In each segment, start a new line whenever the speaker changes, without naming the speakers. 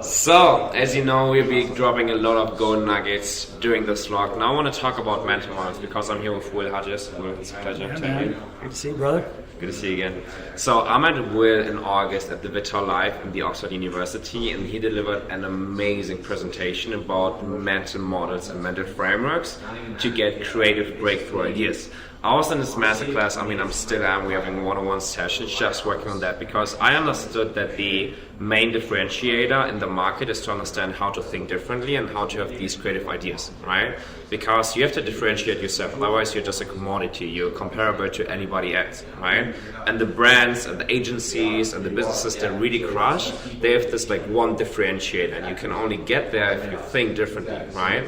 So, as you know, we'll be dropping a lot of gold nuggets during this vlog. Now I want to talk about mental models because I'm here with Will Hughes. Will, it's a pleasure to have you.
Good to see you, brother.
Good to see you again. So I met Will in August at the Vital Live in the Oxford University, and he delivered an amazing presentation about mental models and mental frameworks to get creative breakthrough ideas. I was in this masterclass, I'm still am, we're having one-on-one sessions just working on that because I understood that the main differentiator in the market is to understand how to think differently and how to have these creative ideas, right? Because you have to differentiate yourself, otherwise you're just a commodity, you're comparable to anybody else, right? And the brands and the agencies and the businesses that really crush, they have this like one differentiator, and you can only get there if you think differently, right?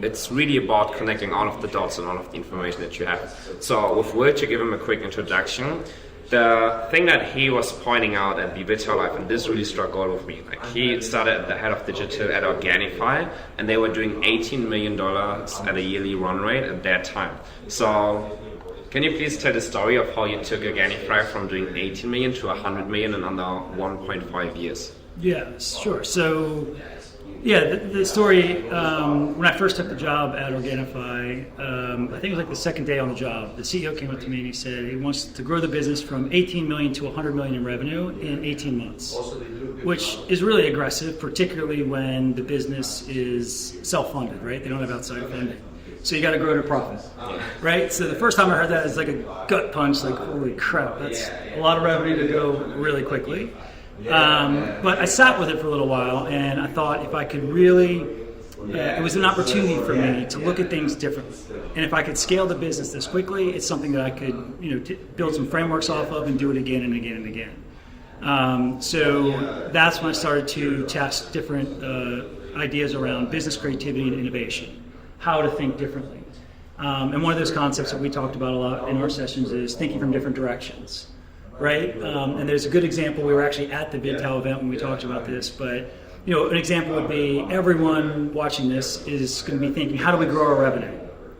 It's really about connecting all of the dots and all of the information that you have. So with Will, to give him a quick introduction, the thing that he was pointing out at the Vital Life, and this really struck gold with me, like he started at the head of digital at Organifi, and they were doing $18 million at a yearly run rate at that time. So can you please tell the story of how you took Organifi from doing 18 million to 100 million in under 1.5 years?
Yeah, sure. So, yeah, the story, when I first took the job at Organifi, I think it was like the second day on the job, the CEO came up to me and he said he wants to grow the business from 18 million to 100 million in revenue in 18 months, which is really aggressive, particularly when the business is self-funded, right? They don't have outside funding. So you got to grow to profit, right? So the first time I heard that, it's like a gut punch, like, holy crap, that's a lot of revenue to go really quickly. But I sat with it for a little while, and I thought if I could really, it was an opportunity for me to look at things differently. And if I could scale the business this quickly, it's something that I could, build some frameworks off of and do it again and again and again. So that's when I started to test different ideas around business creativity and innovation, how to think differently. And one of those concepts that we talked about a lot in our sessions is thinking from different directions. Right, and there's a good example. We were actually at the Vital event when we talked about this, but an example would be everyone watching this is going to be thinking, how do we grow our revenue?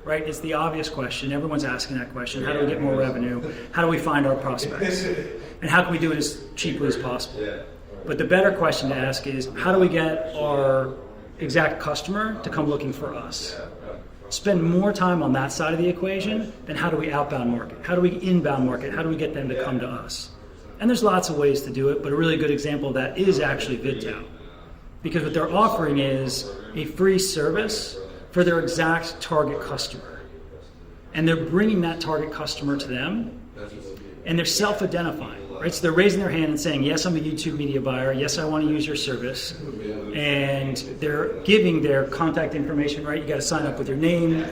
Right, it's the obvious question. Everyone's asking that question. How do we get more revenue? How do we find our prospects? And how can we do it as cheaply as possible? But the better question to ask is, how do we get our exact customer to come looking for us? Spend more time on that side of the equation than how do we outbound market? How do we inbound market? How do we get them to come to us? And there's lots of ways to do it, but a really good example of that is actually Vital. Because what they're offering is a free service for their exact target customer. And they're bringing that target customer to them, and they're self-identifying. Right? So they're raising their hand and saying, yes, I'm a YouTube media buyer. Yes, I want to use your service. And they're giving their contact information, right? You got to sign up with your name,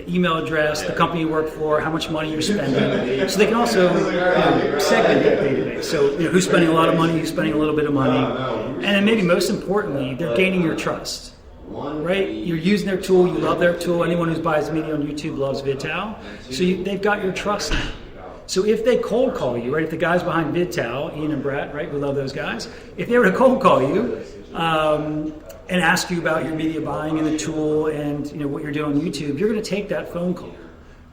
email address, the company you work for, how much money you're spending. So they can also segment that database. So who's spending a lot of money, who's spending a little bit of money. And then maybe most importantly, they're gaining your trust. Right? You're using their tool, you love their tool. Anyone who buys media on YouTube loves Vital. So they've got your trust now. So if they cold call you, right, if the guys behind Vital, Ian and Brett, right, we love those guys, if they were to cold call you and ask you about your media buying and the tool and what you're doing on YouTube, you're going to take that phone call.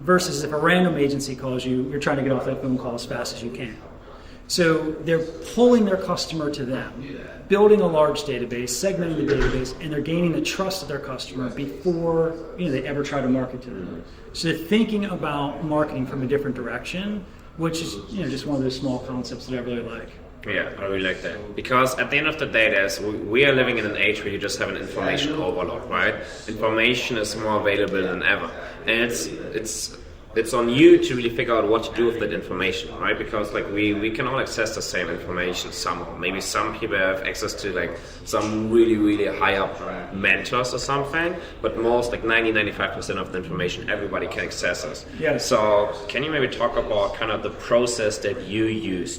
Versus if a random agency calls you, you're trying to get off that phone call as fast as you can. So they're pulling their customer to them, building a large database, segmenting the database, and they're gaining the trust of their customer before they ever try to market to them. So they're thinking about marketing from a different direction, which is just one of those small concepts that I really like.
Yeah, I really like that. Because at the end of the day, we are living in an age where you just have an information overload, right? Information is more available than ever. And it's on you to really figure out what to do with that information, right? Because we can all access the same information somehow. Maybe some people have access to some really, really high up mentors or something, but most 90-95% of the information everybody can access us.
Yeah.
So can you maybe talk about kind of the process that you use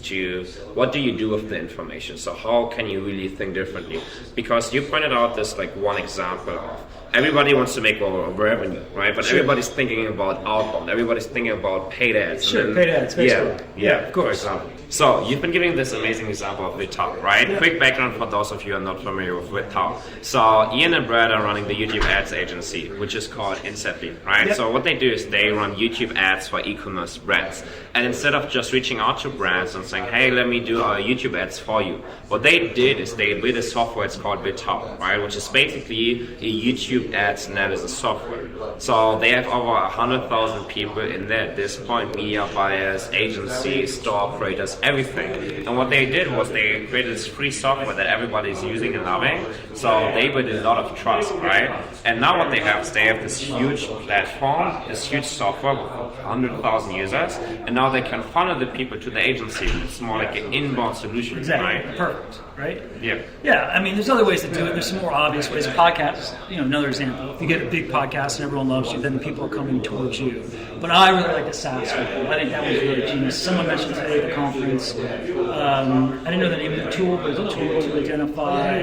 what do you do with the information? So how can you really think differently? Because you pointed out this one example of everybody wants to make more revenue, right? But
sure.
Everybody's thinking about outbound. Everybody's thinking about paid ads.
Sure, paid ads, Facebook.
Yeah,
of course.
For example. So you've been giving this amazing example of Vital, right?
Yeah.
Quick background for those of you who are not familiar with Vital. So Ian and Brad are running the YouTube ads agency, which is called Insetly, right?
Yep.
So what they do is they run YouTube ads for e-commerce brands. And instead of just reaching out to brands and saying, hey, let me do our YouTube ads for you, what they did is they built a software, it's called Vital, right? Which is basically a YouTube ads analysis software. So they have over 100,000 people in there at this point, media buyers, agencies, store operators, everything. And what they did was they created this free software that everybody is using and loving. So they built a lot of trust, right? And now what they have is they have this huge platform, this huge software with 100,000 users, and now they can funnel the people to the agency. It's more like an inbound solution,
Exactly.
right?
Perfect. Right?
Yeah.
Yeah, I mean, there's other ways to do it. There's some more obvious ways. Podcasts, another example. If you get a big podcast and everyone loves you, then people are coming towards you. But I really like the SaaS one. I think that was really genius. Someone mentioned today at the conference, I didn't know the name of the tool, but it's a tool to identify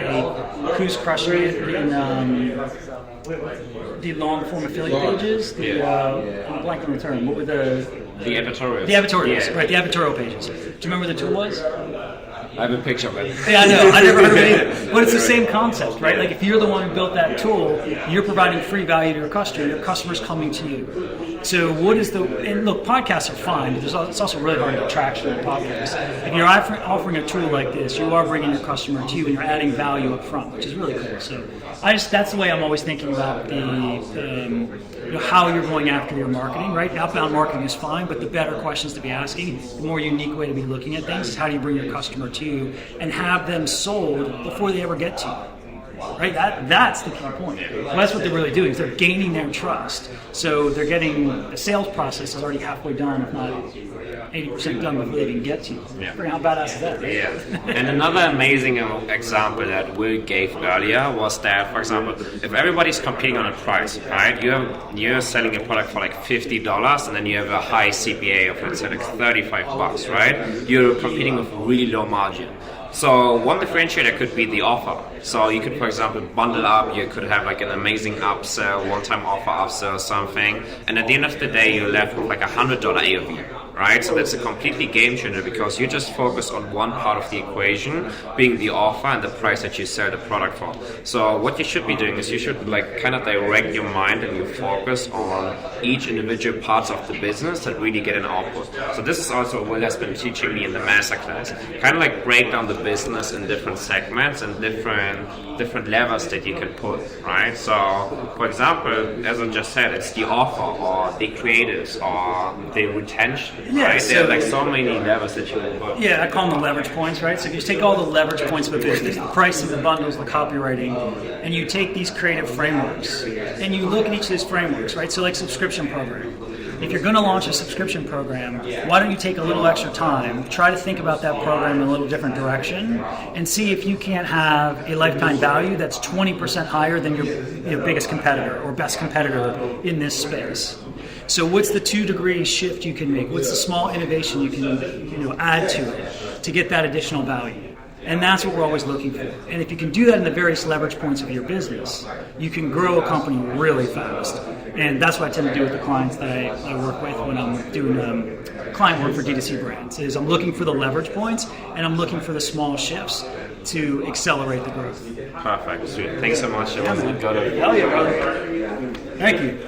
who's crushing it in the long-form affiliate pages. I'm blanking on the term. What were the
advertorials.
The advertorials,
Yeah.
right, the advertorial pages. Do you remember what the tool was?
I have a picture of it.
Yeah, I know. I never heard of it either. But it's the same concept, right? Like if you're the one who built that tool, you're providing free value to your customer. Your customer's coming to you. So what is and look, podcasts are fine, but it's also really hard to get traction on podcasts. If you're offering a tool like this, you are bringing your customer to you and you're adding value up front, which is really cool. So that's the way I'm always thinking about how you're going after your marketing, right? Outbound marketing is fine, but the better questions to be asking, the more unique way to be looking at things is how do you bring your customer to you and have them sold before they ever get to you. Right, that's the key point. Well, that's what they're really doing. Is they're gaining their trust. So they're getting the sales process is already halfway done, if not 80% done before they even get to you.
Yeah.
How badass is that?
Yeah. And another amazing example that Will gave earlier was that, for example, if everybody's competing on a price, right? You're selling a product for like $50, and then you have a high CPA of let's say like $35, right? You're competing with really low margin. So one differentiator could be the offer. So you could, for example, bundle up, you could have like an amazing upsell, one-time offer upsell or something, and at the end of the day you're left with like $100 AOV, right? So that's a completely game changer because you just focus on one part of the equation, being the offer and the price that you sell the product for. So what you should be doing is you should like kind of direct your mind and your focus on each individual parts of the business that really get an output. So this is also what Will has been teaching me in the masterclass. Kind of like break down the business in different segments and different levers that you can pull, right? So, for example, as I just said, it's the offer or the creatives or the retention,
Yeah,
right?
so-
There are like so many levers that you can pull.
Yeah, I call them the leverage points, right? So if you take all the leverage points of a business, the pricing, the bundles, the copywriting, and you take these creative frameworks, and you look at each of these frameworks, right? So like subscription program. If you're going to launch a subscription program, why don't you take a little extra time, try to think about that program in a little different direction, and see if you can't have a lifetime value that's 20% higher than your biggest competitor or best competitor in this space. So what's the 2-degree shift you can make? What's the small innovation you can add to it to get that additional value? And that's what we're always looking for. And if you can do that in the various leverage points of your business, you can grow a company really fast. And that's what I tend to do with the clients that I work with when I'm doing client work for D2C brands, is I'm looking for the leverage points and I'm looking for the small shifts to accelerate the growth.
Perfect, sweet. Thanks so much. It was a good.
Hell yeah, brother. Thank you.